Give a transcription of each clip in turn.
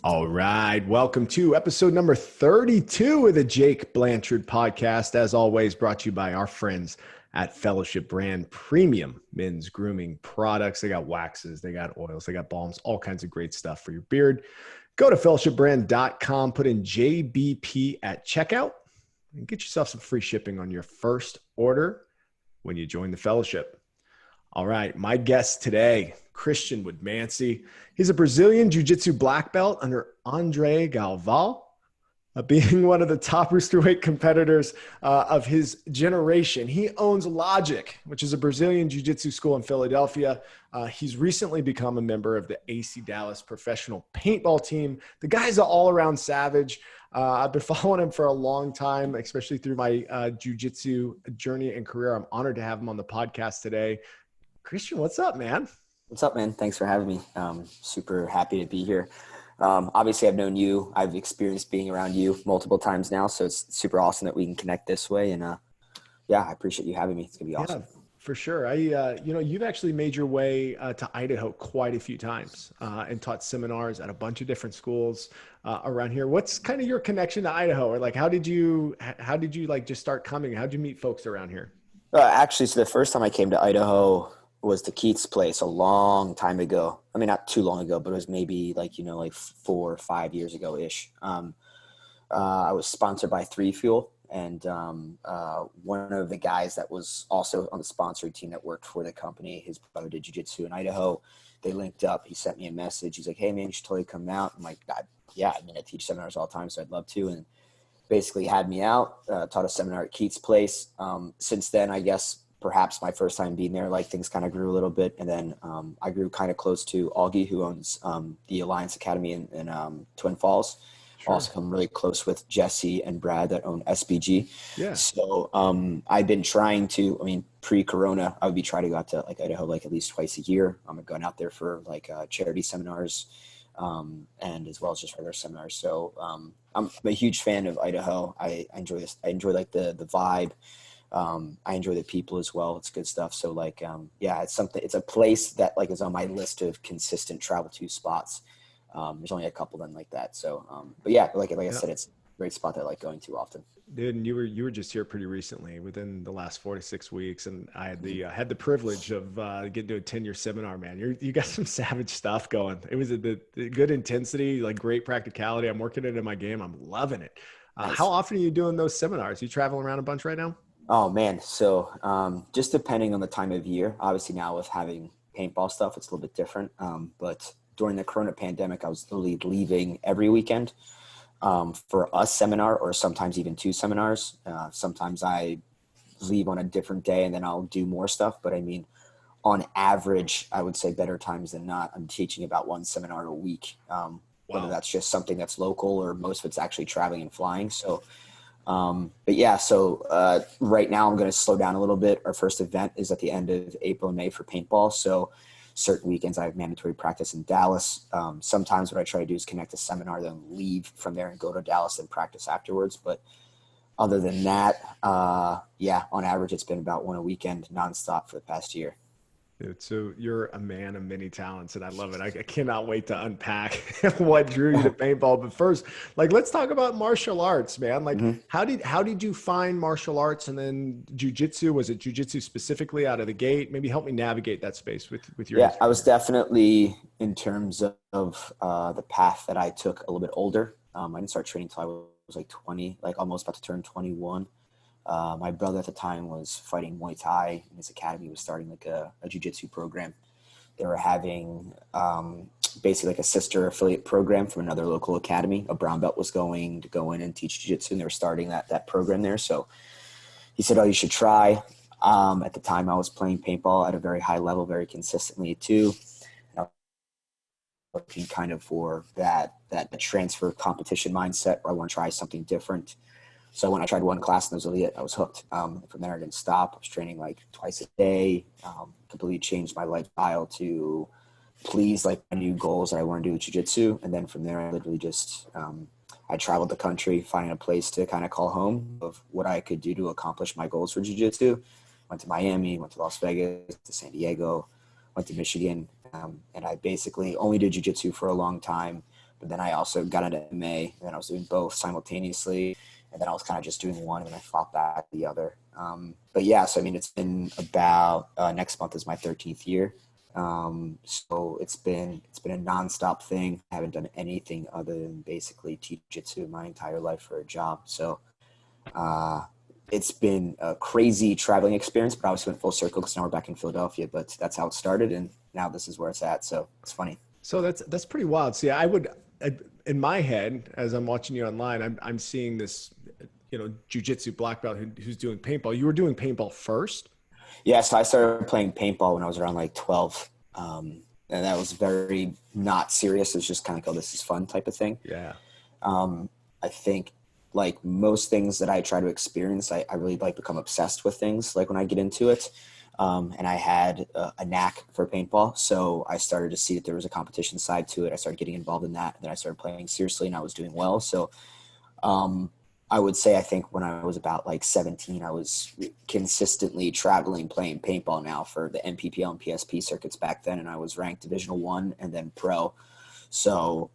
All right. Welcome to episode number 32 of the Jake Blanchard podcast. As always, brought to you by our friends at Fellowship Brand Premium Men's Grooming Products. They got waxes, they got oils, they got balms, all kinds of great stuff for your beard. Go to fellowshipbrand.com, put in JBP at checkout, and get yourself some free shipping on your first order when you join the fellowship. All right, my guest today, Kristian Woodmansee. He's a Brazilian Jiu-Jitsu black belt under Andre Galvão, being one of the top roosterweight competitors of his generation. He owns Logic, which is a Brazilian Jiu-Jitsu school in Philadelphia. He's recently become a member of the AC Dallas professional paintball team. The guy's an all-around savage. I've been following him for a long time, especially through my Jiu-Jitsu journey and career. I'm honored to have him on the podcast today. Kristian, what's up, man? What's up, man? Thanks for having me. Super happy to be here. Obviously, I've known you. I've experienced being around you multiple times now, so it's super awesome that we can connect this way. And yeah, I appreciate you having me. It's gonna be awesome. Yeah, for sure. You've actually made your way to Idaho quite a few times and taught seminars at a bunch of different schools around here. What's kind of your connection to Idaho, or like how did you like just start coming? How did you meet folks around here? Actually, so the first time I came to Idaho was the Keats place a long time ago. I mean, not too long ago, but it was maybe like 4 or 5 years ago ish. I was sponsored by 3 Fuel, and one of the guys that was also on the sponsored team that worked for the company, his brother did jiu-jitsu in Idaho. They linked up. He sent me a message. He's like, "Hey man, you should totally come out." I'm like, "Yeah, I mean, I teach seminars all the time, so I'd love to." And basically had me out, taught a seminar at Keats place. Since then, I guess, perhaps my first time being there, like things kind of grew a little bit. And then I grew kind of close to Augie, who owns the Alliance Academy in Twin Falls. Sure. Also come really close with Jesse and Brad that own SBG. Yeah. So I've been trying to, pre-corona, I would be trying to go out to like Idaho, like at least twice a year. I'm going out there for like charity seminars and as well as just regular seminars. So I'm a huge fan of Idaho. I enjoy this. I enjoy like the vibe. I enjoy the people as well. It's good stuff. So like, yeah, it's a place that like is on my list of consistent travel to spots. There's only a couple then like that. So, but yeah, like I said, it's a great spot that I like going to often. Dude, and you were just here pretty recently within the last 4 to 6 weeks. And I had the privilege of getting to attend your seminar, man. You got some savage stuff going. It was the good intensity, like great practicality. I'm working it in my game. I'm loving it. Nice. How often are you doing those seminars? You traveling around a bunch right now? Oh man. So, just depending on the time of year, obviously now with having paintball stuff, it's a little bit different. But during the Corona pandemic, I was literally leaving every weekend, for a seminar or sometimes even 2 seminars. Sometimes I leave on a different day and then I'll do more stuff. But I mean, on average, I would say better times than not, I'm teaching about 1 seminar a week. Whether that's just something that's local or most of it's actually traveling and flying. So, but yeah, so right now I'm going to slow down a little bit. Our first event is at the end of April and May for paintball. So certain weekends I have mandatory practice in Dallas. Sometimes what I try to do is connect a seminar, then leave from there and go to Dallas and practice afterwards. But other than that, yeah, on average, it's been about 1 a weekend nonstop for the past year. Dude, so you're a man of many talents, and I love it. I cannot wait to unpack what drew you to paintball. But first, like, let's talk about martial arts, man. Like, how did you find martial arts and then jiu-jitsu? Was it jiu-jitsu specifically out of the gate? Maybe help me navigate that space with your. Yeah, I was definitely, in terms of the path that I took, a little bit older. I didn't start training until I was like 20, like almost about to turn 21. My brother at the time was fighting Muay Thai, and his academy was starting like a jiu-jitsu program. They were having basically like a sister affiliate program from another local academy. A brown belt was going to go in and teach jiu-jitsu, and they were starting that program there. So he said, "Oh, you should try." At the time I was playing paintball at a very high level, very consistently too. And I was looking kind of for that transfer competition mindset where I want to try something different. So when I tried 1 class and that was really it, I was hooked. From there, I didn't stop. I was training like twice a day, completely changed my lifestyle to please like my new goals that I want to do with jiu-jitsu. And then from there, I literally just, I traveled the country, finding a place to kind of call home of what I could do to accomplish my goals for jiu-jitsu. Went to Miami, went to Las Vegas, to San Diego, went to Michigan. And I basically only did jiu-jitsu for a long time. but then I also got into MMA, and then I was doing both simultaneously, and then I was kind of just doing one, and then I fought back the other. But yeah, so I mean, it's been about next month is my 13th year. So it's been a nonstop thing. I haven't done anything other than basically teach jiu-jitsu my entire life for a job. So it's been a crazy traveling experience, but I obviously went full circle because now we're back in Philadelphia. But that's how it started, and now this is where it's at. So it's funny. So that's pretty wild. See, in my head, as I'm watching you online, I'm seeing this, jujitsu black belt who's doing paintball. You were doing paintball first? Yeah, so I started playing paintball when I was around like 12. And that was very not serious. It was just kind of like, oh, this is fun type of thing. Yeah. I think like most things that I try to experience, I really like become obsessed with things like when I get into it. And I had a knack for paintball. So I started to see that there was a competition side to it. I started getting involved in that. And then I started playing seriously and I was doing well. So I would say, I think when I was about like 17, I was consistently traveling, playing paintball now for the NPPL and PSP circuits back then. And I was ranked Divisional 1 and then pro. So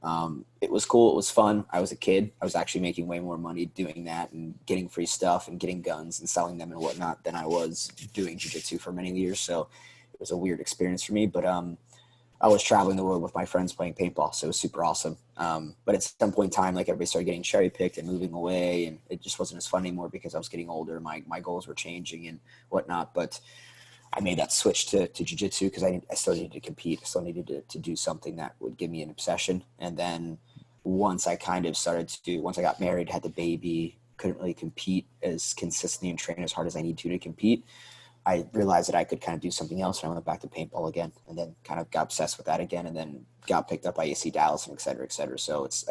it was cool. It was fun. I was a kid. I was actually making way more money doing that and getting free stuff and getting guns and selling them and whatnot than I was doing jiu-jitsu for many years. So it was a weird experience for me. But I was traveling the world with my friends playing paintball, so it was super awesome. But at some point in time, like everybody started getting cherry picked and moving away, and it just wasn't as fun anymore because I was getting older. My goals were changing and whatnot. But I made that switch to jiu-jitsu because I still needed to compete. I still needed to do something that would give me an obsession. And then once I got married, had the baby, couldn't really compete as consistently and train as hard as I need to compete. I realized that I could kind of do something else, and I went back to paintball again, and then kind of got obsessed with that again, and then got picked up by AC Dallas and et cetera, et cetera. So it's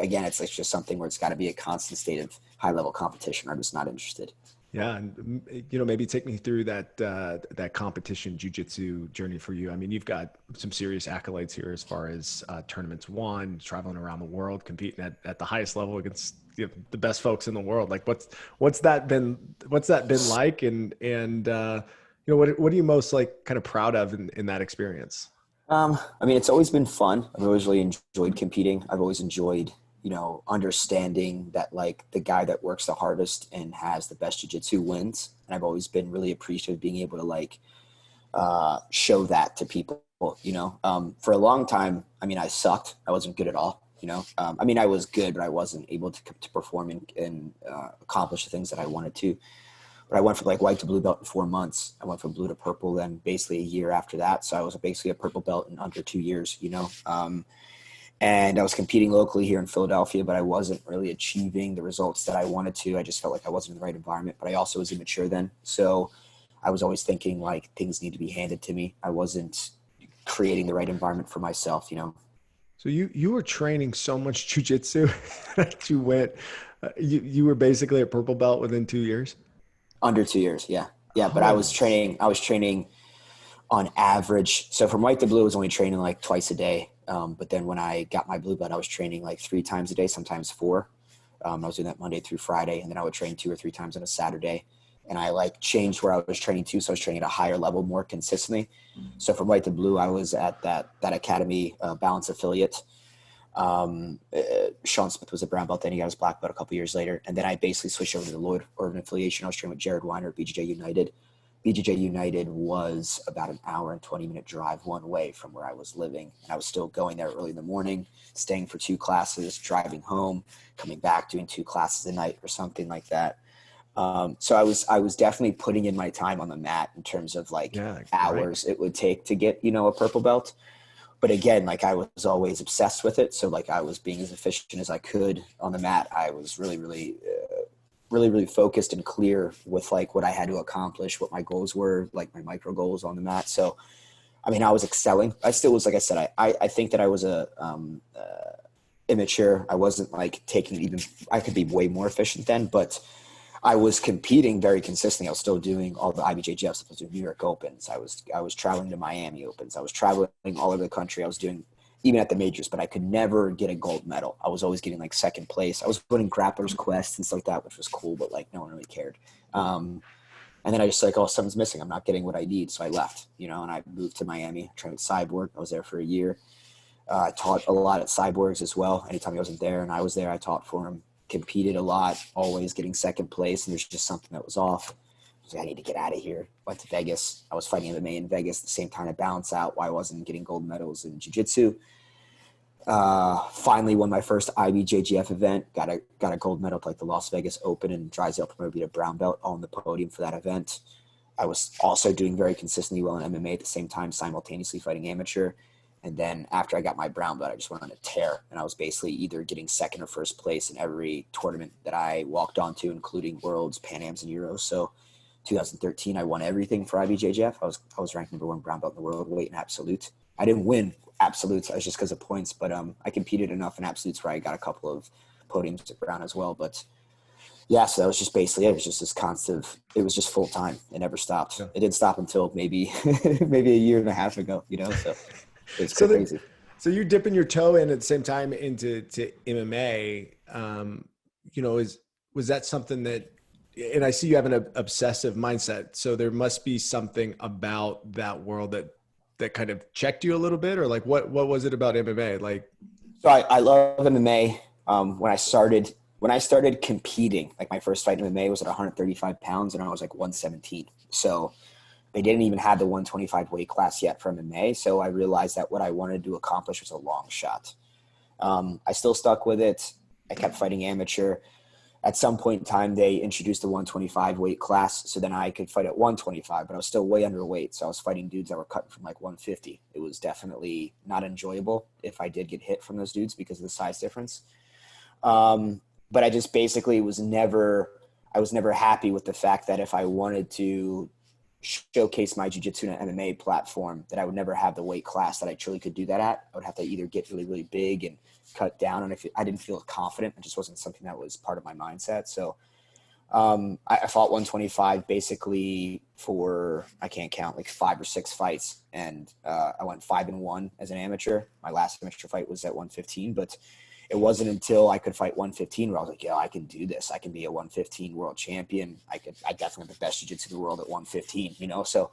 just something where it's got to be a constant state of high level competition. I'm just not interested. Yeah, and maybe take me through that competition jiu-jitsu journey for you. I mean, you've got some serious accolades here as far as tournaments won, traveling around the world, competing at the highest level against the best folks in the world. Like, what's that been like, and what are you most like kind of proud of in that experience? I mean, it's always been fun. I've always really enjoyed competing. I've always enjoyed understanding that like the guy that works the hardest and has the best jiu-jitsu wins. And I've always been really appreciative of being able to like show that to people, for a long time. I mean, I sucked. I wasn't good at all. I mean, I was good, but I wasn't able to perform and accomplish the things that I wanted to. But I went from like white to blue belt in 4 months. I went from blue to purple then basically a year after that. So I was basically a purple belt in under 2 years, and I was competing locally here in Philadelphia, but I wasn't really achieving the results that I wanted to. I just felt like I wasn't in the right environment, but I also was immature then. So I was always thinking like things need to be handed to me. I wasn't creating the right environment for myself, So you were training so much jujitsu that you were basically a purple belt within 2 years? Under 2 years. Yeah. Yeah. But I was training on average. So from white to blue, I was only training like twice a day. But then when I got my blue belt, I was training like 3 times a day, sometimes 4. I was doing that Monday through Friday, and then I would train 2 or 3 times on a Saturday. And I like changed where I was training to. So I was training at a higher level more consistently. So from white to blue, I was at that academy balance affiliate. Sean Smith was a brown belt. Then he got his black belt a couple years later. And then I basically switched over to the Lloyd Urban affiliation. I was training with Jared Weiner at BJJ United. BJJ United was about an hour and 20-minute drive one way from where I was living. And I was still going there early in the morning, staying for 2 classes, driving home, coming back, doing 2 classes a night or something like that. So I was definitely putting in my time on the mat in terms of like hours it would take to get, a purple belt. But again, like I was always obsessed with it. So like I was being as efficient as I could on the mat. I was really, really focused and clear with like what I had to accomplish, what my goals were, like my micro goals on the mat. So, I mean, I was excelling. I still was, like I said, I think that I was immature. I wasn't like I could be way more efficient then, but I was competing very consistently. I was still doing all the IBJJFs. I was doing New York Opens. I was traveling to Miami Opens. I was traveling all over the country. I was doing even at the majors, but I could never get a gold medal. I was always getting like second place. I was winning Grappler's Quest and stuff like that, which was cool, but like no one really cared. And then I just like, oh, something's missing. I'm not getting what I need. So I left, and I moved to Miami, trained with Cyborg. I was there for a year. I taught a lot at Cyborgs as well. Anytime he wasn't there and I was there, I taught for him. Competed a lot, always getting second place, and there's just something that was off. So I need to get out of here. Went to Vegas. I was fighting MMA in Vegas at the same time to balance out why I wasn't getting gold medals in Jiu-Jitsu. Finally won my first IBJJF event. Got a gold medal at like the Las Vegas Open, and Drysdale promoted me to brown belt on the podium for that event. I was also doing very consistently well in MMA at the same time, simultaneously fighting amateur. And then after I got my brown belt, I just went on a tear. And I was basically either getting second or first place in every tournament that I walked onto, including Worlds, Pan Ams, and Euros. So 2013, I won everything for IBJJF. I was ranked number 1 brown belt in the world, weight in absolute. I didn't win absolutes. I was just because of points. But I competed enough in absolutes where I got a couple of podiums at brown as well. But yeah, so that was just basically it. It was just this constant, it was just full time. It never stopped. Yeah. It didn't stop until maybe a year and a half ago, so it's crazy. So you're dipping your toe in at the same time into MMA. Was that something that, and I see you have an obsessive mindset. So there must be something about that world that kind of checked you a little bit, or like, what was it about MMA? Like, so I love MMA. When I started competing, like my first fight in MMA was at 135 pounds and I was like 117. So they didn't even have the 125 weight class yet for MMA. So I realized that what I wanted to accomplish was a long shot. I still stuck with it. I kept fighting amateur. At some point in time, they introduced the 125 weight class. So then I could fight at 125, but I was still way underweight. So I was fighting dudes that were cutting from like 150. It was definitely not enjoyable if I did get hit from those dudes because of the size difference. But I just basically I was never happy with the fact that if I wanted to showcase my jiu-jitsu and MMA platform, that I would never have the weight class that I truly could do that at. I would have to either get really, really big and cut down. And if I didn't feel confident, it just wasn't something that was part of my mindset. So I fought 125 basically for, I can't count, like 5 or 6 fights. And I went 5-1 as an amateur. My last amateur fight was at 115, but it wasn't until I could fight 115 where I was like, yeah, I can do this. I can be a 115 world champion. I definitely have the best jiu-jitsu in the world at 115, So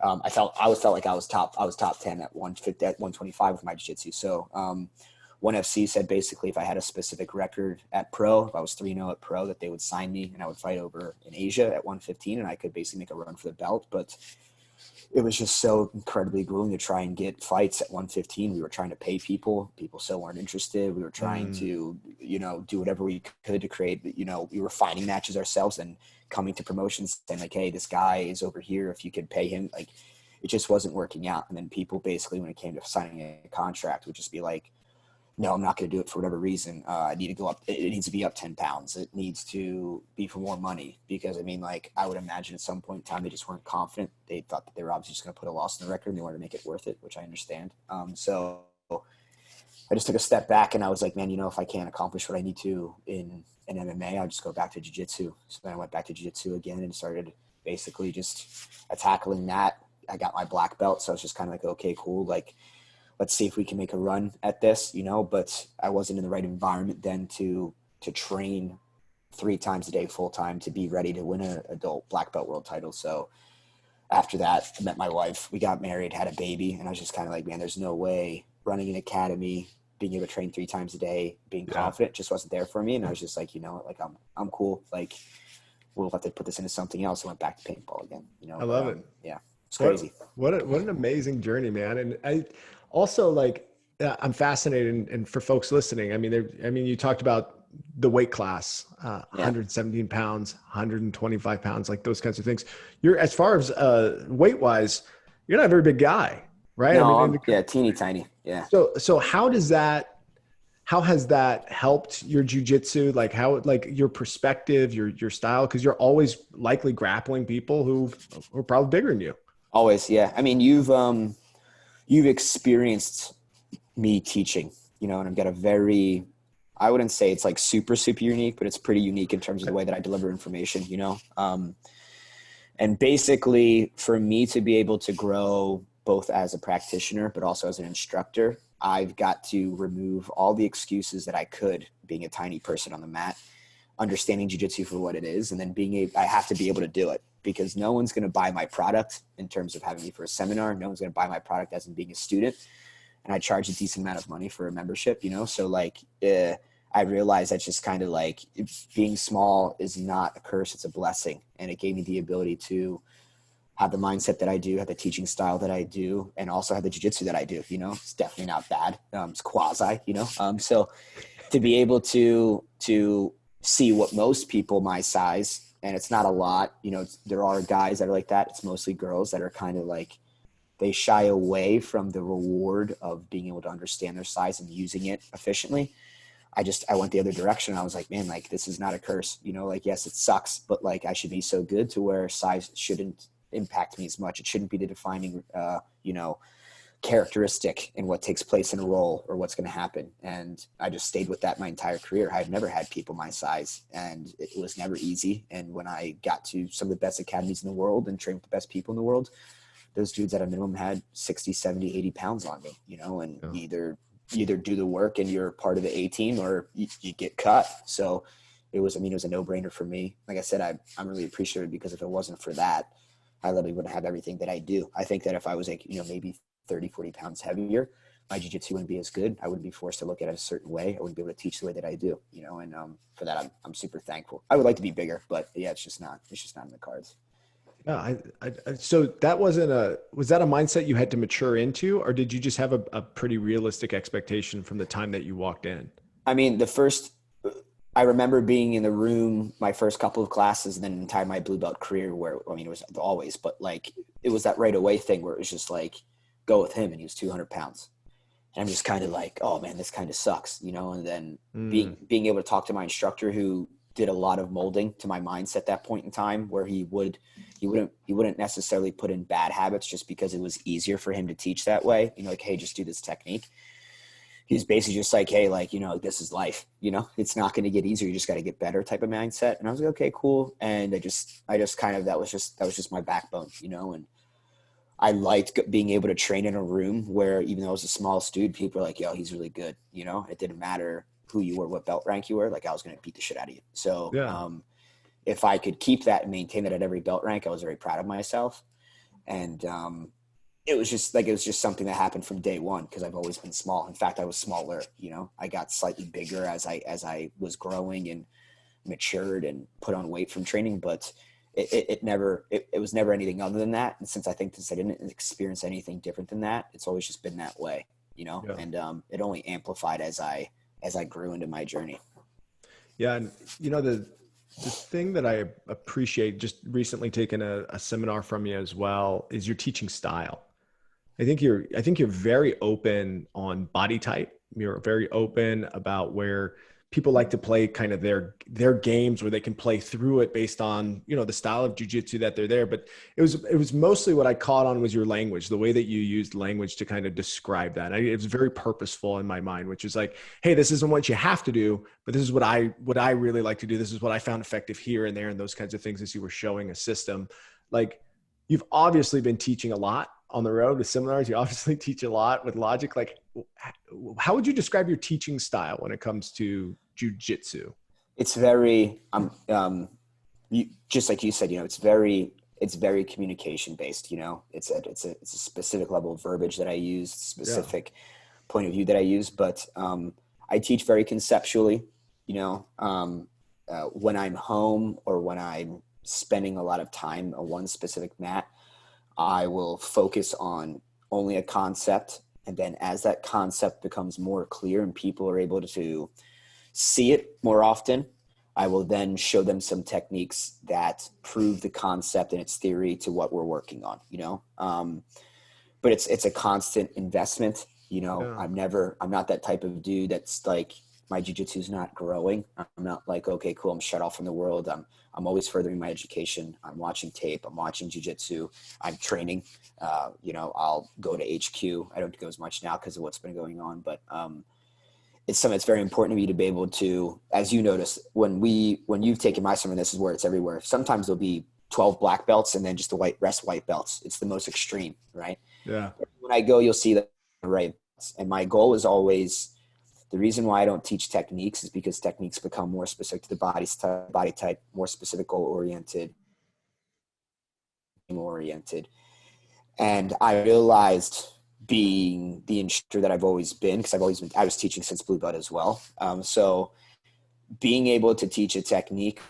I always felt like I was top 10 at 125 with my jiu-jitsu. So 1FC said basically if I had a specific record at pro, if I was 3-0 at pro, that they would sign me and I would fight over in Asia at 115 and I could basically make a run for the belt. But it was just so incredibly grueling to try and get fights at 115. We were trying to pay people. People still weren't interested. We were trying to, do whatever we could to create, we were finding matches ourselves and coming to promotions saying like, hey, this guy is over here. If you could pay him, like it just wasn't working out. And then people basically, when it came to signing a contract, would just be like, no, I'm not going to do it for whatever reason. I need to go up. It needs to be up 10 pounds. It needs to be for more money because I would imagine at some point in time, they just weren't confident. They thought that they were obviously just going to put a loss in the record and they wanted to make it worth it, which I understand. So I just took a step back and I was like, man, if I can't accomplish what I need to in MMA, I'll just go back to jiu-jitsu. So then I went back to jiu-jitsu again and started basically just tackling that. I got my black belt. So I was just kind of like, okay, cool. Like, let's see if we can make a run at this, but I wasn't in the right environment then to train 3 times a day full time to be ready to win an adult black belt world title. So after that, I met my wife, we got married, had a baby, and I was just kind of like, man, there's no way running an academy, being able to train 3 times a day, being confident just wasn't there for me. And I was just like, like I'm cool. Like we'll have to put this into something else. I went back to paintball again, I love it. Yeah. It's crazy. What an amazing journey, man. And I also I'm fascinated, and for folks listening, you talked about the weight class, 117 pounds, 125 pounds, like those kinds of things. You're, as far as weight wise, you're not a very big guy, right? No, teeny tiny. Yeah. So how has that helped your jiu-jitsu? Like your perspective, your style, because you're always likely grappling people who are probably bigger than you. Always. Yeah. You've experienced me teaching, and I've got I wouldn't say it's like super, super unique, but it's pretty unique in terms of the way that I deliver information, and basically for me to be able to grow both as a practitioner, but also as an instructor, I've got to remove all the excuses that I could being a tiny person on the mat, understanding jiu-jitsu for what it is. And then I have to be able to do it because no one's going to buy my product in terms of having me for a seminar. No one's going to buy my product as in being a student. and I charge a decent amount of money for a membership, you know? So like, I realized that just kind of like being small is not a curse, it's a blessing. And it gave me the ability to have the mindset that I do, have the teaching style that I do, and also have the jiu-jitsu that I do, you know? It's definitely not bad. It's quasi, you know? So to be able to see what most people my size, and it's not a lot, you know, there are guys that are like that. It's mostly girls that are kind of like, they shy away from the reward of being able to understand their size and using it efficiently. I went the other direction. I was like, man, like, this is not a curse, you know, like, yes, it sucks, but like, I should be so good to where size shouldn't impact me as much. It shouldn't be the defining, you know, characteristic in what takes place in a role or what's going to happen. And I just stayed with that my entire career. I've never had people my size, and it was never easy. And when I got to some of the best academies in the world and trained with the best people in the world, those dudes at a minimum had 60, 70, 80 pounds on me, you know, and either do the work and you're part of the A team, or you get cut. So it was a no-brainer for me. Like I said, I'm really appreciative, because if it wasn't for that, I literally wouldn't have everything that I do. I think that if I was like, you know, maybe 30, 40 pounds heavier, my jiu-jitsu wouldn't be as good. I wouldn't be forced to look at it a certain way. I wouldn't be able to teach the way that I do, you know, and for that, I'm super thankful. I would like to be bigger, but yeah, it's just not in the cards. Yeah. So that was that a mindset you had to mature into, or did you just have a pretty realistic expectation from the time that you walked in? I mean, I remember being in the room my first couple of classes, and then entire my blue belt career where, I mean, it was always, but like, it was that right away thing where it was just like, go with him, and he was 200 pounds. And I'm just kind of like, oh man, this kind of sucks, you know? And then being able to talk to my instructor, who did a lot of molding to my mindset at that point in time, where he wouldn't necessarily put in bad habits just because it was easier for him to teach that way. You know, like, hey, just do this technique. He's basically just like, hey, like, you know, this is life, you know, it's not going to get easier. You just got to get better type of mindset. And I was like, okay, cool. And I just kind of, that was just my backbone, you know? And I liked being able to train in a room where, even though I was the smallest dude, people were like, yo, he's really good. You know, it didn't matter who you were, what belt rank you were, like, I was going to beat the shit out of you. So, Yeah. If I could keep that and maintain that at every belt rank, I was very proud of myself. And, it was just something that happened from day one, because I've always been small. In fact, I was smaller, you know, I got slightly bigger as I was growing and matured and put on weight from training, but it was never anything other than that. And since I didn't experience anything different than that, it's always just been that way, you know? Yeah. And, it only amplified as I grew into my journey. Yeah. And you know, the thing that I appreciate, just recently taking a seminar from you as well, is your teaching style. I think you're very open on body type. You're very open about where people like to play kind of their games, where they can play through it based on, you know, the style of jiu-jitsu that they're there. But it was mostly what I caught on was your language, the way that you used language to kind of describe that. It was very purposeful in my mind, which is like, hey, this isn't what you have to do, but this is what I really like to do. This is what I found effective here and there, and those kinds of things, as you were showing a system. Like, you've obviously been teaching a lot on the road with seminars. You obviously teach a lot with logic. Like, how would you describe your teaching style when it comes to jiu-jitsu? It's very, just like you said, you know, it's very communication based, you know, it's a specific level of verbiage that I use, specific point of view that I use, but, I teach very conceptually, you know, when I'm home or when I'm spending a lot of time on one specific mat, I will focus on only a concept. And then as that concept becomes more clear and people are able to see it more often, I will then show them some techniques that prove the concept and its theory to what we're working on, you know? But it's a constant investment, you know. Yeah. I'm not that type of dude that's like, my jiu-jitsu is not growing. I'm not like, okay, cool, I'm shut off from the world. I'm always furthering my education. I'm watching tape. I'm watching jiu-jitsu. I'm training. You know, I'll go to HQ. I don't go as much now because of what's been going on, but it's something that's very important to me to be able to, as you notice, when you've taken my seminar, this is where it's everywhere. Sometimes there'll be 12 black belts and then just the rest white belts. It's the most extreme, right? Yeah. When I go, you'll see the right. And my goal is always, the reason why I don't teach techniques is because techniques become more specific to the body type, more specific goal oriented. And I realized being the instructor that I've always been, because I was teaching since blue belt as well. So being able to teach a technique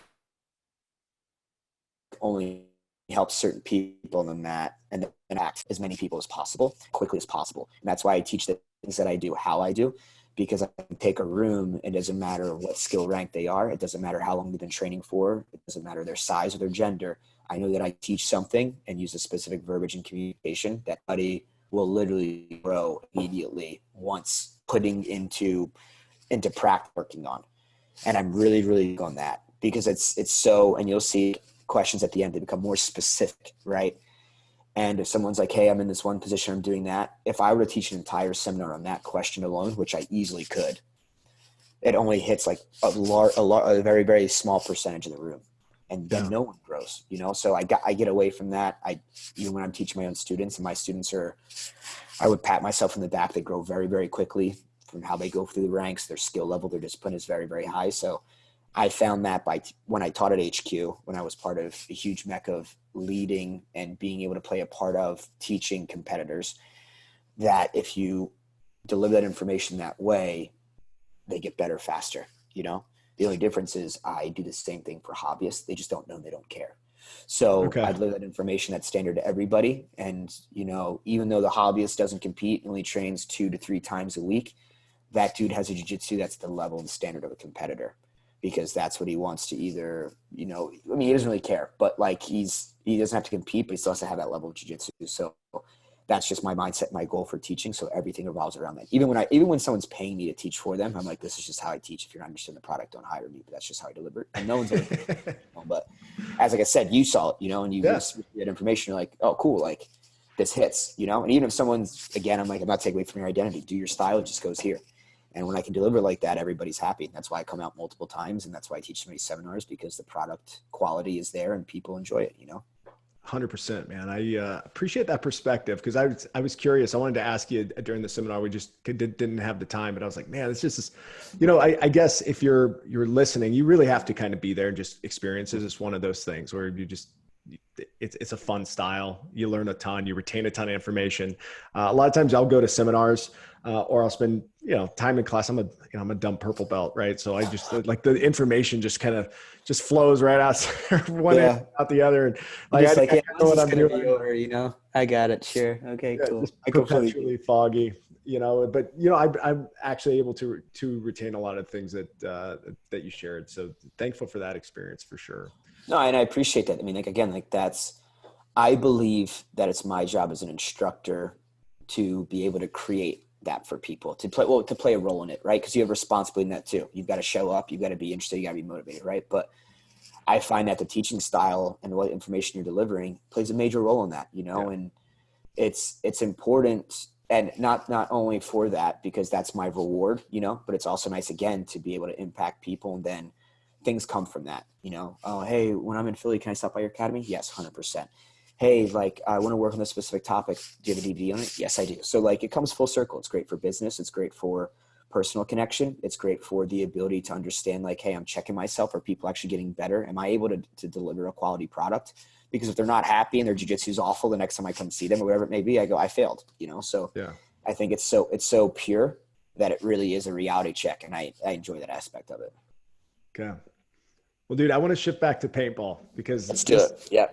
only helps certain people on the mat and act as many people as possible, quickly as possible. And that's why I teach the things that I do, how I do, because I can take a room. It doesn't matter what skill rank they are. It doesn't matter how long they've been training for. It doesn't matter their size or their gender. I know that I teach something and use a specific verbiage and communication that buddy will literally grow immediately once putting into practice working on. And I'm really, really on that because it's so, and you'll see questions at the end, they become more specific, right? And if someone's like, hey, I'm in this one position, I'm doing that. If I were to teach an entire seminar on that question alone, which I easily could, it only hits like a very, very small percentage of the room. And then no one grows, you know? So I get away from that. Even when I'm teaching my own students, and my students I would pat myself in the back. They grow very, very quickly from how they go through the ranks. Their skill level, their discipline is very, very high. So I found that when I taught at HQ, when I was part of a huge mech of leading and being able to play a part of teaching competitors, that if you deliver that information that way, they get better faster, you know? The only difference is I do the same thing for hobbyists. They just don't know, they don't care. So I deliver that information that's standard to everybody. And, you know, even though the hobbyist doesn't compete and only trains 2 to 3 times a week, that dude has a jiu-jitsu that's the level and standard of a competitor, because that's what he wants to either, you know, I mean, he doesn't really care, but like he doesn't have to compete, but he still has to have that level of jiu-jitsu. So that's just my mindset, my goal for teaching. So everything revolves around that. Even when someone's paying me to teach for them, I'm like, this is just how I teach. If you're not interested in the product, don't hire me. But that's just how I deliver it. And no one's ever, but as like I said, you saw it, you know, and you receive that information. You're like, oh, cool. Like this hits, you know. And even if someone's, again, I'm like, I'm not taking away from your identity. Do your style. It just goes here. And when I can deliver like that, everybody's happy. That's why I come out multiple times. And that's why I teach so many seminars, because the product quality is there and people enjoy it, you know? 100%, man. I appreciate that perspective, because I was curious. I wanted to ask you during the seminar. We just didn't have the time, but I was like, man, it's just, you know, I guess if you're listening, you really have to kind of be there and just experience it. It's one of those things where it's a fun style. You learn a ton, you retain a ton of information. A lot of times I'll go to seminars or I'll spend, you know, time in class. I'm a dumb purple belt, right? So I just like the information just kind of just flows right out one end out the other. And like, I know what I'm doing. Over, you know, I got it. Sure. Okay, cool. Just perpetually foggy, you know, but you know, I'm actually able to retain a lot of things that you shared. So thankful for that experience for sure. No, and I appreciate that. I mean, like, again, like I believe that it's my job as an instructor to be able to create that for people, to play a role in it, right? Because you have responsibility in that too. You've got to show up, you've got to be interested, you got to be motivated, right? But I find that the teaching style and what information you're delivering plays a major role in that, you know, and it's important, and not only for that, because that's my reward, you know, but it's also nice, again, to be able to impact people, and then things come from that, you know. Oh, hey, when I'm in Philly, can I stop by your academy? Yes, 100%. Hey, like, I want to work on this specific topic. Do you have a DVD on it? Yes, I do. So like, it comes full circle. It's great for business. It's great for personal connection. It's great for the ability to understand, like, hey, I'm checking myself. Are people actually getting better? Am I able to deliver a quality product? Because if they're not happy and their jiu-jitsu is awful, the next time I come see them or whatever it may be, I go, I failed, you know? So I think it's so pure that it really is a reality check. And I enjoy that aspect of it. Okay. Well, dude, I want to shift back to paintball, because let's do it. Yeah.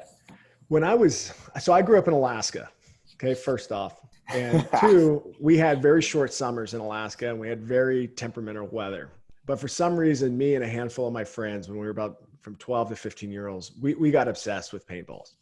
So I grew up in Alaska. Okay. First off, and 2, we had very short summers in Alaska, and we had very temperamental weather. But for some reason, me and a handful of my friends, when we were about from 12 to 15-year-olds, we got obsessed with paintballs,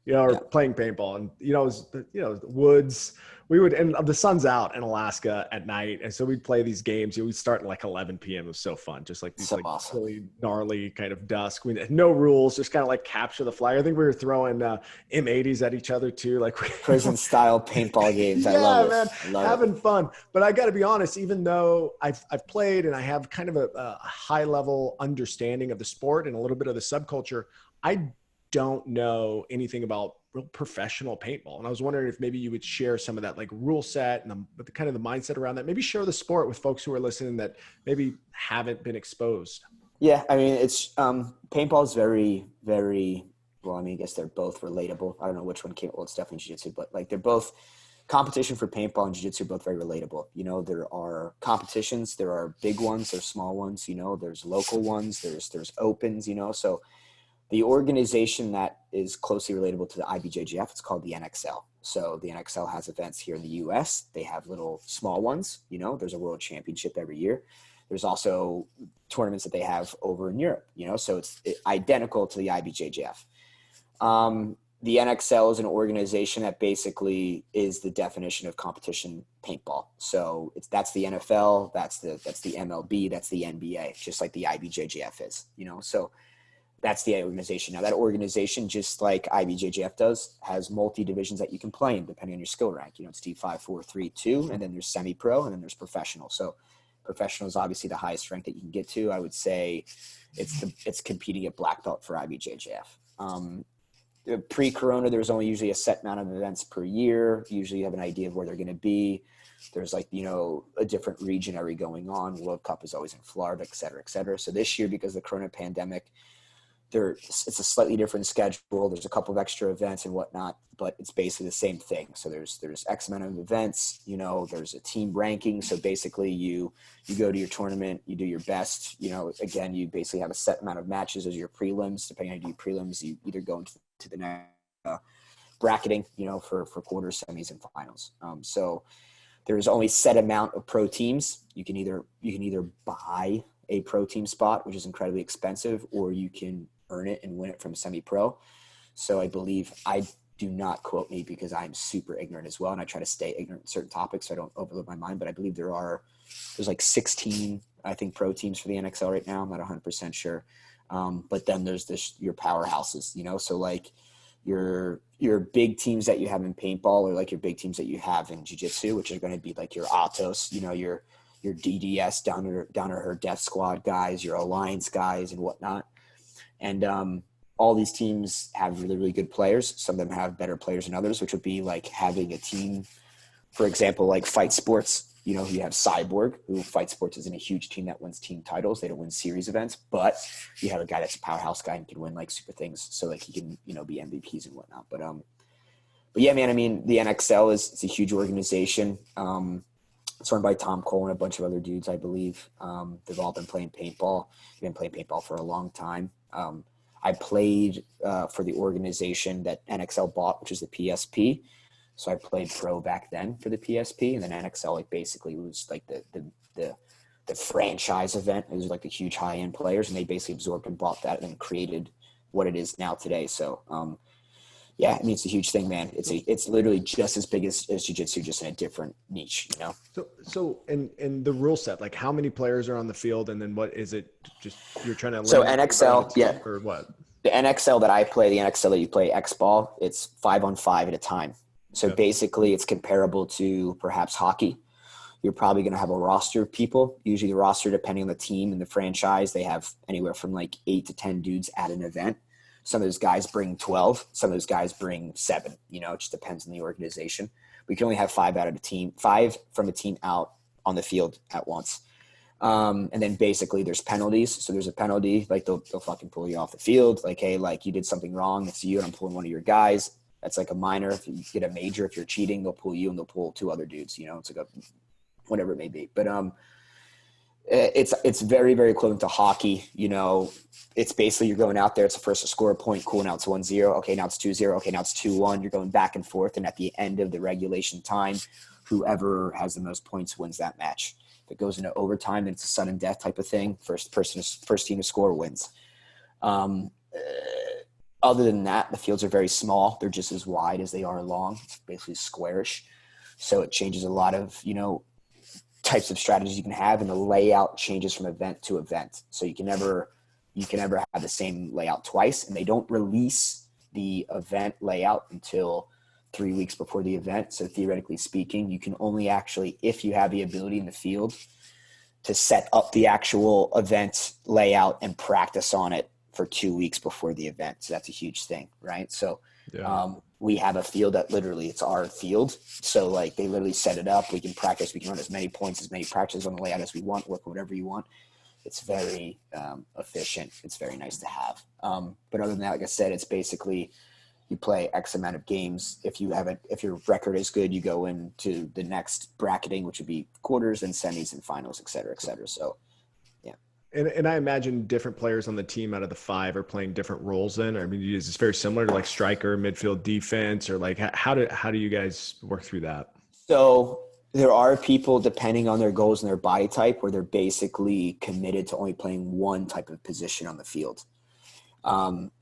you know, or playing paintball. And, you know, the woods, and the sun's out in Alaska at night. And so we'd play these games. You know, we'd start at like 11 PM. It was so fun. Just like these awesome. really gnarly kind of dusk. We had no rules, just kind of like capture the flag. I think we were throwing M80s at each other too. Like prison style paintball games. I love it. Man, having fun. But I got to be honest, even though I've played and I have kind of a high level understanding of the sport and a little bit of the subculture, I don't know anything about real professional paintball. And I was wondering if maybe you would share some of that, like, rule set and the kind of the mindset around that. Maybe share the sport with folks who are listening that maybe haven't been exposed. Yeah. I mean, it's paintball is very, very, well, I mean, I guess they're both relatable. I don't know which one came. Well, it's definitely jiu-jitsu, but like they're both competition for paintball and jiu-jitsu are both very relatable. You know, there are competitions, there are big ones, there's small ones, you know, there's local ones, there's opens, you know. So the organization that is closely relatable to the IBJJF, it's called the NXL. So the NXL has events here in the US. They have little small ones, you know, there's a world championship every year. There's also tournaments that they have over in Europe, you know, so it's identical to the IBJJF. The NXL is an organization that basically is the definition of competition paintball. So that's the NFL, that's the MLB, that's the NBA, just like the IBJJF is, you know. So that's the organization. Now that organization, just like IBJJF does, has multi divisions that you can play in depending on your skill rank. You know, it's D5, 4, 3, 2, and then there's semi-pro, and then there's professional. So professional is obviously the highest rank that you can get to. I would say it's competing at black belt for IBJJF. Pre-corona, there was only usually a set amount of events per year. Usually you have an idea of where they're going to be. There's like, you know, a different region every going on. World Cup is always in Florida, et cetera, et cetera. So this year, because of the corona pandemic, it's a slightly different schedule. There's a couple of extra events and whatnot, but it's basically the same thing. So there's X amount of events, you know, there's a team ranking. So basically you go to your tournament, you do your best, you know, again, you basically have a set amount of matches as your prelims. Depending on how you do your prelims, you either go into the next bracketing, you know, for quarters, semis, and finals. So there's only set amount of pro teams. You can either buy a pro team spot, which is incredibly expensive, or you can earn it and win it from semi-pro. So I believe, I do not quote me because I'm super ignorant as well, and I try to stay ignorant in certain topics so I don't overload my mind, but I believe there's like 16, I think, pro teams for the NXL right now. I'm not 100% sure. But then there's your powerhouses, you know, so like your big teams that you have in paintball, or like your big teams that you have in jiu-jitsu, which are going to be like your Atos, you know, your DDS, down to her death squad guys, your alliance guys and whatnot. And all these teams have really, really good players. Some of them have better players than others, which would be like having a team, for example, like Fight Sports. You know, you have Cyborg, who Fight Sports isn't a huge team that wins team titles. They don't win series events, but you have a guy that's a powerhouse guy and can win like super things. So like he can, you know, be MVPs and whatnot. But yeah, man, I mean, the NXL it's a huge organization. It's run by Tom Cole and a bunch of other dudes, I believe. They've all been playing paintball. They've been playing paintball for a long time. I played for the organization that NXL bought, which is the PSP. So I played pro back then for the PSP, and then NXL like basically was like the franchise event. It was like the huge high end players, and they basically absorbed and bought that and created what it is now today. So yeah, I mean, it's a huge thing, man. It's literally just as big as jiu-jitsu, just in a different niche, you know? So and the rule set, like how many players are on the field, and then what is it? Just you're trying to so NXL, yeah, or what? The NXL that I play, the NXL that you play, X-ball, it's 5-on-5 at a time. So basically, it's comparable to perhaps hockey. You're probably going to have a roster of people. Usually, the roster, depending on the team and the franchise, they have anywhere from like 8 to 10 dudes at an event. Some of those guys bring 12. Some of those guys bring 7. You know, it just depends on the organization. We can only have 5 from a team out on the field at once. And then basically there's penalties. So there's a penalty, like they'll fucking pull you off the field. Like, hey, like you did something wrong. It's you and I'm pulling one of your guys. That's like a minor. If you get a major, if you're cheating, they'll pull you and they'll pull 2 other dudes. You know, it's like whatever it may be. But it's very, very equivalent to hockey. You know, it's basically you're going out there. It's the first to score a point. Cool. Now it's 1-0. Okay. Now it's 2-0. Okay. Now it's 2-1. You're going back and forth. And at the end of the regulation time, whoever has the most points wins that match. If it goes into overtime, then it's a sudden death type of thing. First team to score wins. Other than that, the fields are very small. They're just as wide as they are long. It's basically squarish. So it changes a lot of, you know, types of strategies you can have, and the layout changes from event to event. So you can never have the same layout twice, and they don't release the event layout until 3 weeks before the event. So theoretically speaking, you can only actually, if you have the ability in the field to set up the actual event layout and practice on it for 2 weeks before the event. So that's a huge thing, right? So we have a field that literally it's our field. So like they literally set it up. We can practice. We can run as many points, as many practices on the layout as we want, work whatever you want. It's very efficient. It's very nice to have. But other than that, like I said, it's basically You play X amount of games. If your record is good, you go into the next bracketing, which would be quarters and semis and finals, et cetera, et cetera. So, yeah. And I imagine different players on the team out of the 5 are playing different roles then. I mean, is this very similar to like striker, midfield, defense, or like how do you guys work through that? So there are people, depending on their goals and their body type, where they're basically committed to only playing one type of position on the field.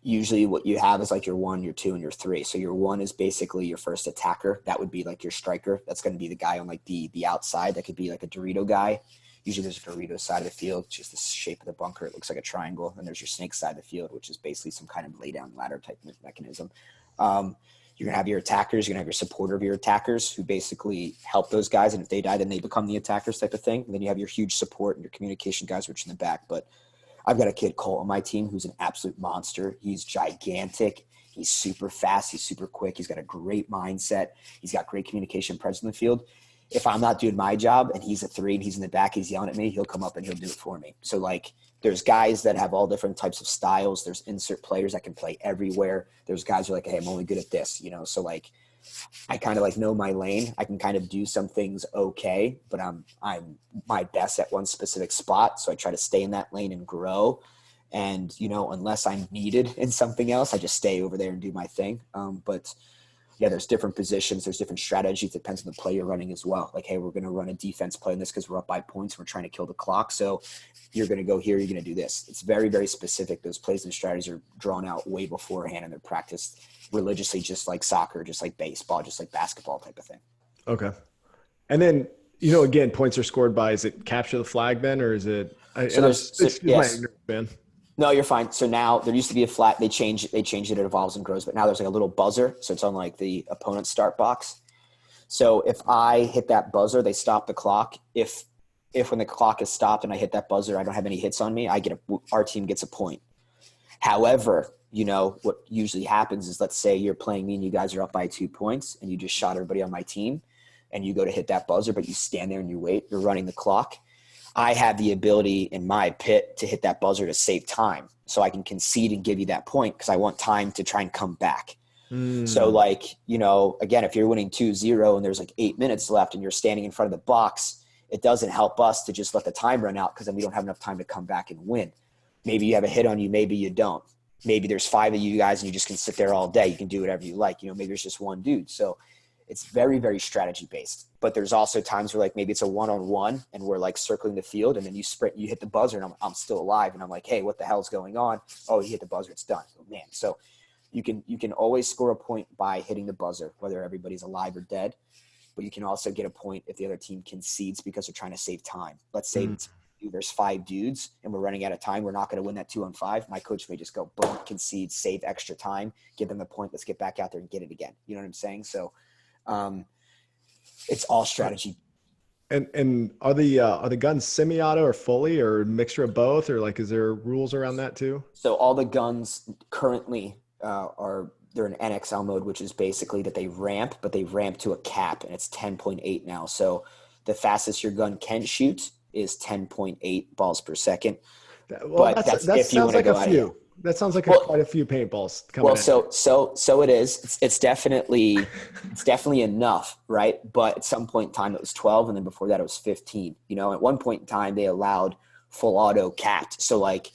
Usually what you have is like your 1, your 2, and your 3. So your 1 is basically your first attacker. That would be like your striker. That's going to be the guy on like the outside. That could be like a Dorito guy. Usually there's a Dorito side of the field, just the shape of the bunker. It looks like a triangle. And there's your snake side of the field, which is basically some kind of lay down ladder type mechanism. You're going to have your attackers. You're going to have your supporter of your attackers who basically help those guys. And if they die, then they become the attackers type of thing. And then you have your huge support and your communication guys, which are in the back. But I've got a kid, Cole, on my team who's an absolute monster. He's gigantic. He's super fast. He's super quick. He's got a great mindset. He's got great communication presence in the field. If I'm not doing my job and he's a 3 and he's in the back, he's yelling at me, he'll come up and he'll do it for me. So like there's guys that have all different types of styles. There's insert players that can play everywhere. There's guys who are like, hey, I'm only good at this, So like I kind of like know my lane. I can kind of do some things okay, but I'm my best at one specific spot. So I try to stay in that lane and grow. And, unless I'm needed in something else, I just stay over there and do my thing. But yeah, there's different positions. There's different strategies. It depends on the play you're running as well. Like, hey, we're going to run a defense play in this because we're up by points. We're trying to kill the clock. So you're going to go here. You're going to do this. It's very, very specific. Those plays and strategies are drawn out way beforehand, and they're practiced religiously, just like soccer, just like baseball, just like basketball type of thing. Okay. And then, again, points are scored by, is it capture the flag then, or is it, yes. my ignorance, man. No, you're fine. So now there used to be a flat. They change it. It evolves and grows. But now there's like a little buzzer. So it's on like the opponent's start box. So if I hit that buzzer, they stop the clock. If when the clock is stopped and I hit that buzzer, I don't have any hits on me, our team gets a point. However, what usually happens is, let's say you're playing me and you guys are up by 2 points and you just shot everybody on my team and you go to hit that buzzer, but you stand there and you wait. You're running the clock. I have the ability in my pit to hit that buzzer to save time. So I can concede and give you that point because I want time to try and come back. So like, again, if you're winning 2-0 and there's like 8 minutes left and you're standing in front of the box, it doesn't help us to just let the time run out because then we don't have enough time to come back and win. Maybe you have a hit on you. Maybe you don't. Maybe there's 5 of you guys and you just can sit there all day. You can do whatever you like. Maybe there's just one dude. So it's very, very strategy based. But there's also times where like maybe it's a one-on-one and we're like circling the field and then you sprint, you hit the buzzer and I'm still alive and I'm like, hey, what the hell's going on? Oh, you hit the buzzer, it's done. Oh, man. So you can always score a point by hitting the buzzer, whether everybody's alive or dead. But you can also get a point if the other team concedes because they're trying to save time. Let's say there's 5 dudes and we're running out of time. We're not going to win that 2-on-5. My coach may just go, boom, concede, save extra time, give them the point. Let's get back out there and get it again. You know what I'm saying? So it's all strategy. And are the guns semi-auto or fully or a mixture of both, or like, is there rules around that too? So all the guns currently they're in NXL mode, which is basically that they ramp, but they ramp to a cap and it's 10.8 now. So the fastest your gun can shoot is 10.8 balls per second. Well, but that's if you want to go out of here. That sounds like quite a few paintballs coming in. So it is. It's definitely enough, right? But at some point in time it was 12, and then before that it was 15. At one point in time they allowed full auto capped. So like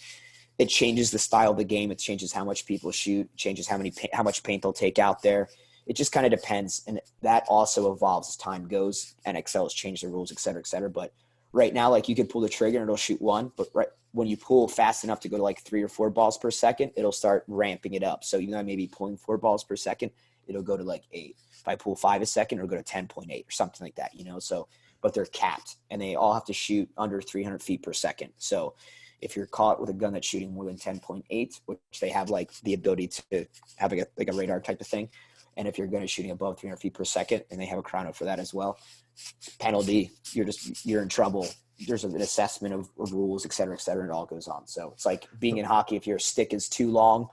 it changes the style of the game. It changes how much people shoot. It changes how much paint they'll take out there. It just kind of depends, and that also evolves as time goes. NXL has changed the rules, et cetera, But right now, like you could pull the trigger and it'll shoot 1, but right when you pull fast enough to go to like 3 or 4 balls per second, it'll start ramping it up. So even though I may be pulling 4 balls per second, it'll go to like 8. If I pull 5 a second, it'll go to 10.8 or something like that, So, but they're capped and they all have to shoot under 300 feet per second. So if you're caught with a gun that's shooting more than 10.8, which they have like the ability to have like a radar type of thing. And if your gun is shooting above 300 feet per second, and they have a crown out for that as well, penalty, you're in trouble. There's an assessment of rules, et cetera, and it all goes on. So it's like being in hockey. If your stick is too long,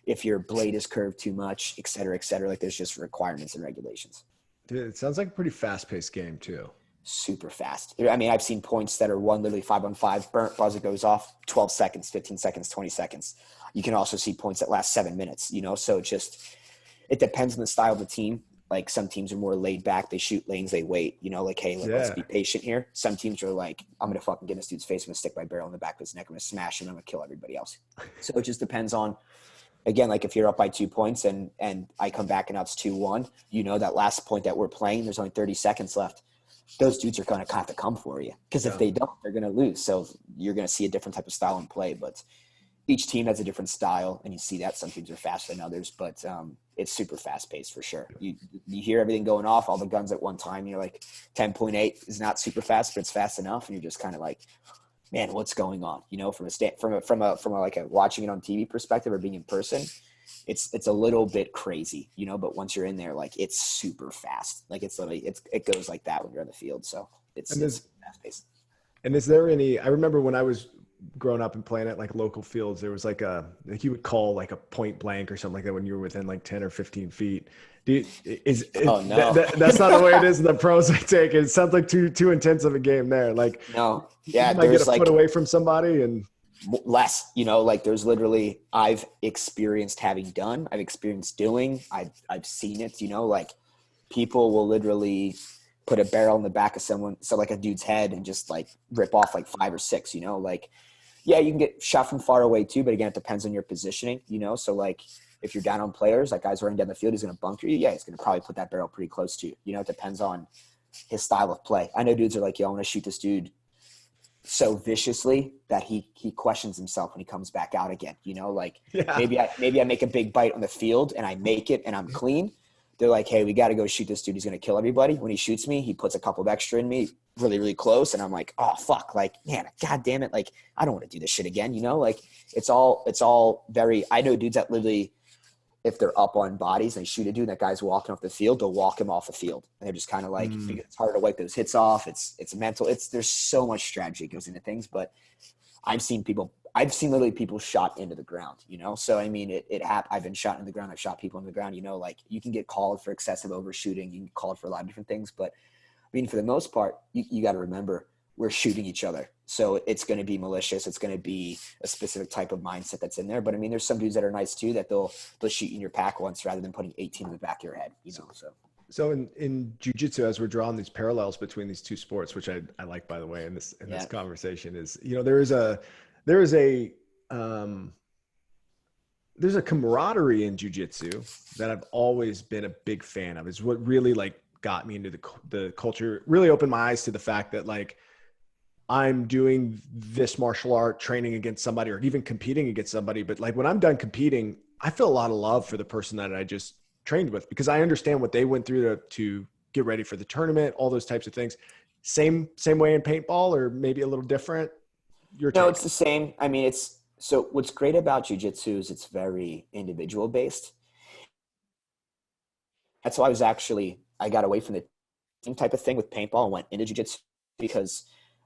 if your blade is curved too much, et cetera, like there's just requirements and regulations. Dude, it sounds like a pretty fast-paced game too. Super fast. I mean, I've seen points that are literally 5-on-5, burnt, buzzer goes off, 12 seconds, 15 seconds, 20 seconds. You can also see points that last 7 minutes, So it depends on the style of the team. Like some teams are more laid back. They shoot lanes, they wait, you know, like, hey, like, let's be patient here. Some teams are like, I'm going to fucking get in this dude's face. I'm going to stick my barrel in the back of his neck. I'm going to smash him. I'm going to kill everybody else. So it just depends on, again, like if you're up by 2 points and I come back and now it's 2-1, you know, that last point that we're playing, there's only 30 seconds left. Those dudes are going to have to come for you because if they don't, they're going to lose. So you're going to see a different type of style in play, but each team has a different style, and you see that some teams are faster than others, but it's super fast paced for sure. You hear everything going off, all the guns at one time. You're like 10.8 is not super fast, but it's fast enough. And you're just kind of like, man, what's going on? You know, from a like a watching it on TV perspective or being in person, it's a little bit crazy, you know, but once you're in there, like it's super fast. Like it's literally, it goes like that when you're on the field. So it's fast paced. And is there any, I remember when I was growing up and playing at like local fields, there was like you would call like a point blank or something like that when you were within like 10 or 15 feet. Oh no, that's not the way it is in the pros. I take it. It sounds like too intense of a game there. Like, no, yeah, you might get a foot away from somebody and less, you know, like there's literally, I've experienced doing, I've seen it, you know, like people will literally put a barrel in the back of someone, so like a dude's head, and just like rip off like 5 or 6, you know, like, yeah, you can get shot from far away too, but again, it depends on your positioning, you know? So like if you're down on players, like guys running down the field, he's going to bunker you. Yeah, he's going to probably put that barrel pretty close to you. You know, it depends on his style of play. I know dudes are like, yo, I want to shoot this dude so viciously that he questions himself when he comes back out again. You know, like maybe I make a big bite on the field and I make it and I'm clean. They're like, hey, we got to go shoot this dude. He's going to kill everybody. When he shoots me, he puts a couple of extra in me really, really close. And I'm like, oh, fuck. Like, man, God damn it. Like, I don't want to do this shit again. You know, like it's all very, I know dudes that literally, if they're up on bodies and they shoot a dude and that guy's walking off the field, they'll walk him off the field. And they're just kind of like, because it's harder to wipe those hits off. It's mental. There's so much strategy that goes into things, but I've seen literally people shot into the ground, you know? So, I mean, I've been shot in the ground. I've shot people in the ground, you know, like you can get called for excessive overshooting. You can get called for a lot of different things, but I mean, for the most part, you got to remember we're shooting each other. So it's going to be malicious. It's going to be a specific type of mindset that's in there. But I mean, there's some dudes that are nice too, that they'll shoot you in your pack once rather than putting 18 in the back of your head, you know? So in jiu-jitsu, as we're drawing these parallels between these two sports, which I like, by the way, in this conversation is, you know, there's a camaraderie in jiu-jitsu that I've always been a big fan of. Is what really like got me into the culture, really opened my eyes to the fact that like I'm doing this martial art training against somebody or even competing against somebody. But like when I'm done competing, I feel a lot of love for the person that I just trained with, because I understand what they went through to get ready for the tournament, all those types of things. Same way in paintball, or maybe a little different? No, it's the same. I mean, so what's great about jiu-jitsu is it's very individual based. That's why I got away from the team type of thing with paintball and went into jiu-jitsu, because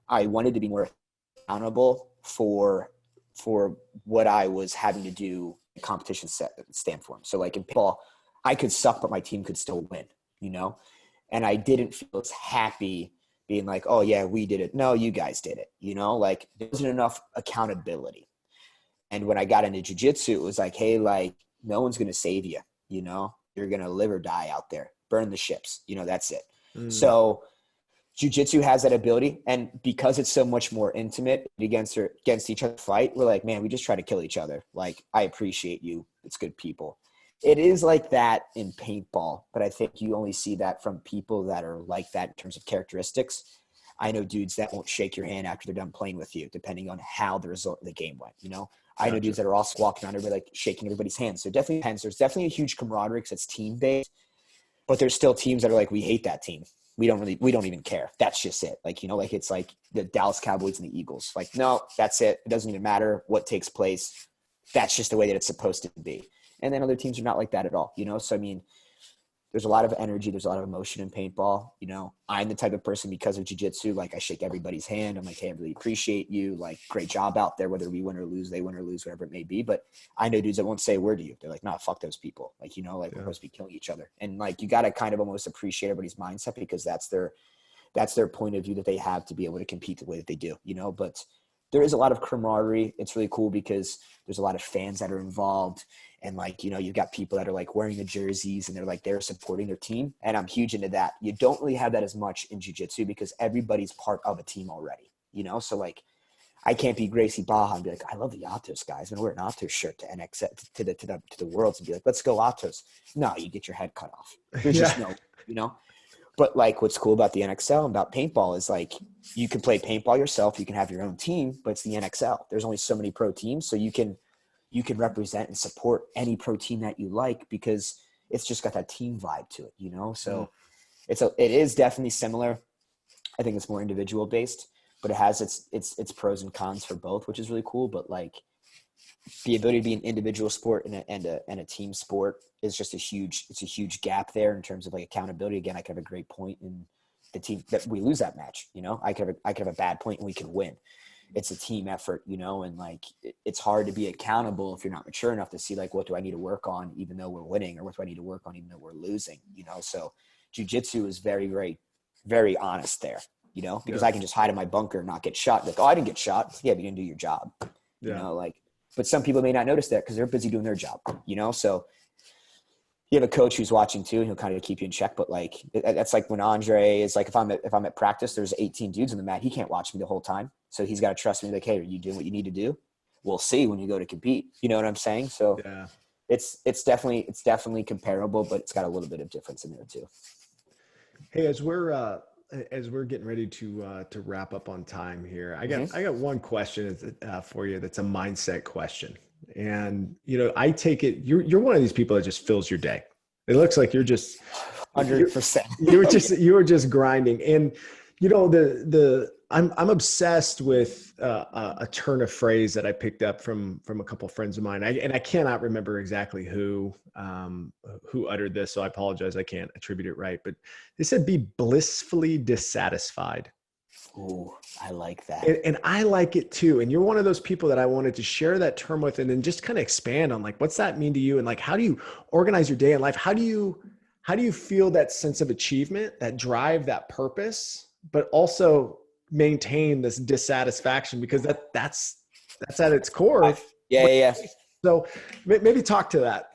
I wanted to be more accountable for what I was having to do in competition stand for. So like in paintball, I could suck, but my team could still win, you know? And I didn't feel as happy being like, oh yeah, we did it. No, you guys did it. You know, like there wasn't enough accountability. And when I got into jiu-jitsu, it was like, hey, like no one's going to save you. You know, you're going to live or die out there, burn the ships. You know, that's it. So jiu-jitsu has that ability. And because it's so much more intimate against each other fight, we're like, man, we just try to kill each other. Like, I appreciate you. It's good people. It is like that in paintball, but I think you only see that from people that are like that in terms of characteristics. I know dudes that won't shake your hand after they're done playing with you, depending on how the result of the game went, you know? I know dudes that are also walking around everybody, like shaking everybody's hands. So definitely depends. There's definitely a huge camaraderie because it's team-based, but there's still teams that are like, we hate that team. We don't even care. That's just it. Like, you know, like it's like the Dallas Cowboys and the Eagles. Like, no, that's it. It doesn't even matter what takes place. That's just the way that it's supposed to be. And then other teams are not like that at all, you know? So, I mean, there's a lot of energy. There's a lot of emotion in paintball. You know, I'm the type of person, because of jiu-jitsu, like I shake everybody's hand. I'm like, hey, I really appreciate you. Like, great job out there, whether we win or lose, they win or lose, whatever it may be. But I know dudes that won't say a word to you. They're like, nah, fuck those people. Like, you know, like we're supposed to be killing each other. And like, you got to kind of almost appreciate everybody's mindset, because that's their point of view that they have to be able to compete the way that they do, you know? But there is a lot of camaraderie. It's really cool because there's a lot of fans that are involved. And like, you know, you've got people that are like wearing the jerseys and they're supporting their team. And I'm huge into that. You don't really have that as much in jiu-jitsu because everybody's part of a team already, you know? So like, I can't be Gracie Baja and be like, I love the Atos guys. I'm gonna wear an Atos shirt to NX to the Worlds and be like, let's go Atos. No, you get your head cut off. There's just no, you know. But like, what's cool about the NXL and about paintball is like, you can play paintball yourself. You can have your own team, but it's the NXL. There's only so many pro teams, so you can represent and support any pro team that you like because it's just got that team vibe to it, you know. So it is definitely similar. I think it's more individual based, but it has its pros and cons for both, which is really cool. But like the ability to be an individual sport and a team sport is just a huge gap there in terms of like accountability. Again, I could have a great point in the team that we lose that match, you know, I could have a bad point and we could win. It's a team effort, you know, and like, it's hard to be accountable if you're not mature enough to see like, what do I need to work on even though we're winning, or what do I need to work on even though we're losing, you know? So jiu-jitsu is very, very, very honest there, you know, because I can just hide in my bunker and not get shot. Like, oh, I didn't get shot. Yeah, but you didn't do your job, you know, like, but some people may not notice that because they're busy doing their job, you know? So you have a coach who's watching too, and he'll kind of keep you in check. But like, that's like when Andre is like, if I'm at practice, there's 18 dudes on the mat. He can't watch me the whole time. So he's got to trust me. Like, hey, are you doing what you need to do? We'll see when you go to compete. You know what I'm saying? So it's definitely comparable, but it's got a little bit of difference in there too. Hey, as we're getting ready to wrap up on time here, I got one question for you. That's a mindset question. And, you know, I take it you're one of these people that just fills your day. It looks like you're just 100%. You were just grinding. And, you know, I'm obsessed with a turn of phrase that I picked up from a couple of friends of mine. And I cannot remember exactly who uttered this, so I apologize. I can't attribute it right, but they said, be blissfully dissatisfied. Ooh, I like that. And I like it too. And you're one of those people that I wanted to share that term with, and then just kind of expand on like, what's that mean to you? And like, how do you organize your day in life? How do you feel that sense of achievement, that drive, that purpose, but also maintain this dissatisfaction, because that's at its core. Yeah. So maybe talk to that.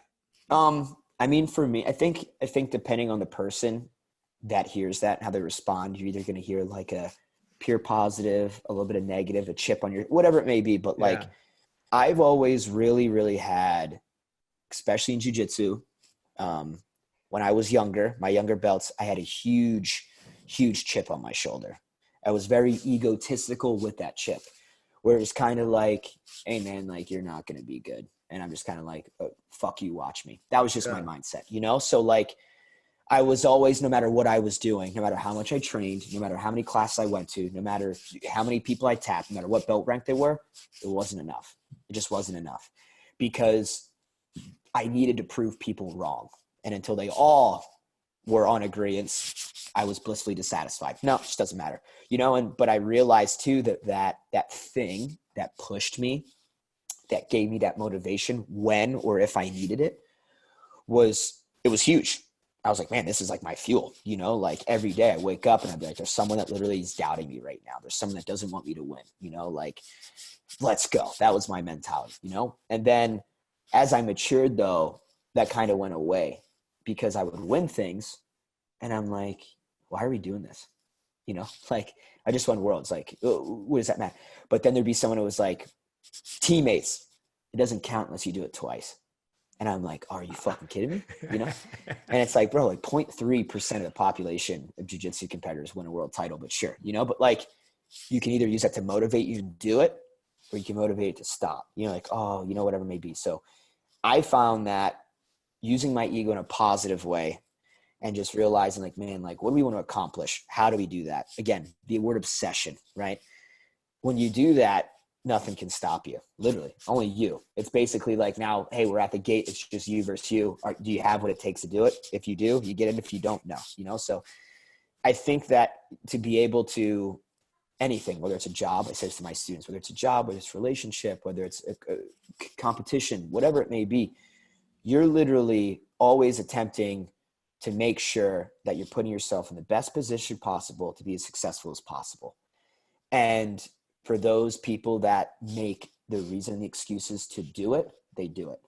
I mean, for me, I think depending on the person that hears that and how they respond, you're either going to hear like a pure positive, a little bit of negative, a chip on your, whatever it may be. But like, I've always really, really had, especially in jiu-jitsu, when I was younger, my younger belts, I had a huge chip on my shoulder. I was very egotistical with that chip, where it was kind of like, hey man, like, you're not going to be good. And I'm just kind of like, oh, fuck you, watch me. That was just my mindset, you know? So like, I was always, no matter what I was doing, no matter how much I trained, no matter how many classes I went to, no matter how many people I tapped, no matter what belt rank they were, it wasn't enough. It just wasn't enough, because I needed to prove people wrong. And until they all were on agreement, I was blissfully dissatisfied. No, it just doesn't matter, you know? But I realized too that thing that pushed me, that gave me that motivation when or if I needed it, was huge. I was like, man, this is like my fuel, you know, like every day I wake up and I'd be like, there's someone that literally is doubting me right now. There's someone that doesn't want me to win, you know, like, let's go. That was my mentality, you know? And then as I matured though, that kind of went away, because I would win things and I'm like, why are we doing this? You know, like, I just won worlds. Like, what does that matter? But then there'd be someone who was like, teammates, it doesn't count unless you do it twice. And I'm like, are you fucking kidding me? You know? And it's like, bro, like 0.3% of the population of jiu-jitsu competitors win a world title, but sure, you know, but like, you can either use that to motivate you to do it, or you can motivate it to stop, you know, like, oh, you know, whatever it may be. So I found that using my ego in a positive way and just realizing like, man, like, what do we want to accomplish? How do we do that? Again, the word obsession, right? When you do that, nothing can stop you. Literally, only you. It's basically like, now, hey, we're at the gate. It's just you versus you. Do you have what it takes to do it? If you do, you get in. If you don't, no. You know, so I think that to be able to anything, whether it's a job, I say this to my students, whether it's a job, whether it's a relationship, whether it's a competition, whatever it may be, you're literally always attempting to make sure that you're putting yourself in the best position possible to be as successful as possible. And for those people that make the reason and the excuses to do it, they do it.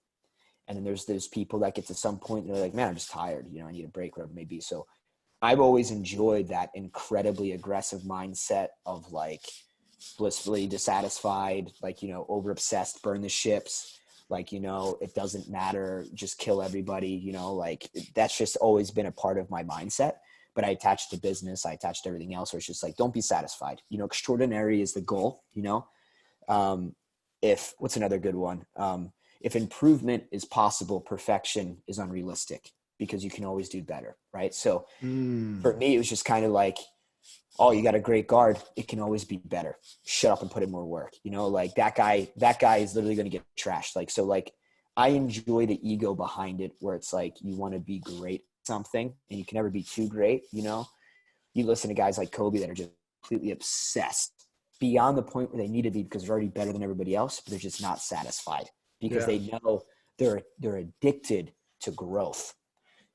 And then there's those people that get to some point and they're like, man, I'm just tired. You know, I need a break, whatever it may be. So I've always enjoyed that incredibly aggressive mindset of like blissfully dissatisfied, like, you know, over obsessed, burn the ships. Like, you know, it doesn't matter, just kill everybody, you know, like that's just always been a part of my mindset. But I attached to business, I attached to everything else where it's just like, don't be satisfied. You know, extraordinary is the goal, you know. What's another good one? If improvement is possible, perfection is unrealistic because you can always do better, right? So for me, it was just kind of like, oh, you got a great guard. It can always be better. Shut up and put in more work. You know, like that guy is literally going to get trashed. Like, so like I enjoy the ego behind it where it's like, you want to be great at something and you can never be too great. You know, you listen to guys like Kobe that are just completely obsessed beyond the point where they need to be because they're already better than everybody else, but they're just not satisfied because they know they're addicted to growth.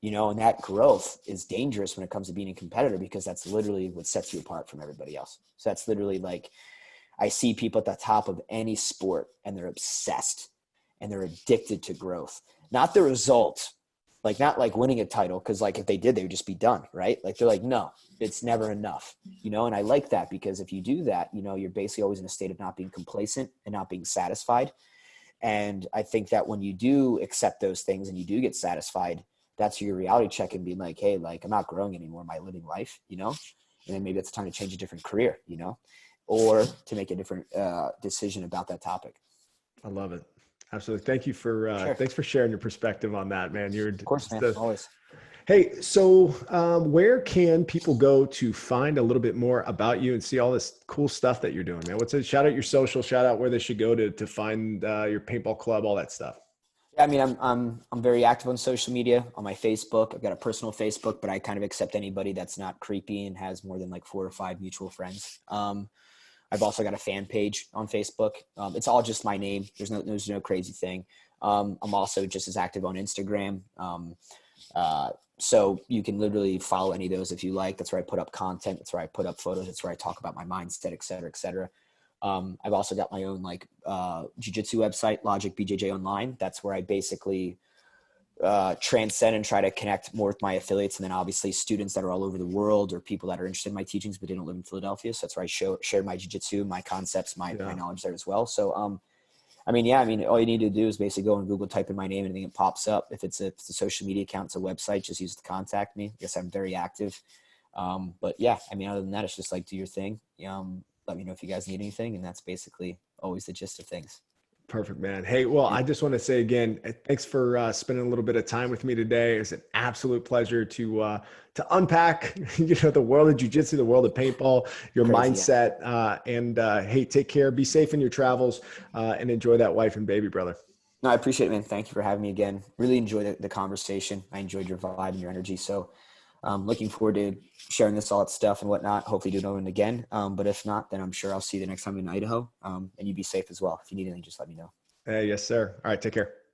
You know, and that growth is dangerous when it comes to being a competitor because that's literally what sets you apart from everybody else. So that's literally like, I see people at the top of any sport and they're obsessed and they're addicted to growth, not the result, like not like winning a title. Cause like if they did, they would just be done. Right. Like they're like, no, it's never enough, you know? And I like that because if you do that, you know, you're basically always in a state of not being complacent and not being satisfied. And I think that when you do accept those things and you do get satisfied, that's your reality check and being like, hey, like I'm not growing anymore. Am I living life? You know, and then maybe it's time to change a different career, you know, or to make a different decision about that topic. I love it. Absolutely. Thank you for, Sure. thanks for sharing your perspective on that, man. You're Of course, man. Always. Hey, so where can people go to find a little bit more about you and see all this cool stuff that you're doing, man? Shout out your social, shout out where they should go to find your paintball club, all that stuff. Yeah, I mean, I'm very active on social media, on my Facebook. I've got a personal Facebook, but I kind of accept anybody that's not creepy and has more than like 4 or 5 mutual friends. I've also got a fan page on Facebook. It's all just my name. There's no crazy thing. I'm also just as active on Instagram. So you can literally follow any of those if you like. That's where I put up content. That's where I put up photos. That's where I talk about my mindset, et cetera, et cetera. I've also got my own like Jiu-Jitsu website, Logic BJJ Online. That's where I basically transcend and try to connect more with my affiliates. And then obviously students that are all over the world or people that are interested in my teachings, but didn't live in Philadelphia. So that's where I share my Jiu-Jitsu, my concepts, my knowledge there as well. So, all you need to do is basically go on Google, type in my name, anything that pops up. If it's a social media account, it's a website, just use it to contact me. I guess I'm very active. But yeah, I mean, other than that, it's just like, do your thing. Let me know if you guys need anything. And that's basically always the gist of things. Perfect, man. Hey, well, I just want to say again, thanks for spending a little bit of time with me today. It's an absolute pleasure to unpack, the world of jiu-jitsu, the world of paintball, your mindset, and hey, take care, be safe in your travels, and enjoy that wife and baby, brother. No, I appreciate it, man. Thank you for having me again. Really enjoyed the conversation. I enjoyed your vibe and your energy. So looking forward to sharing all that stuff and whatnot. Hopefully do it again. But if not, then I'm sure I'll see you the next time in Idaho. And you be safe as well. If you need anything, just let me know. Hey, yes, sir. All right. Take care.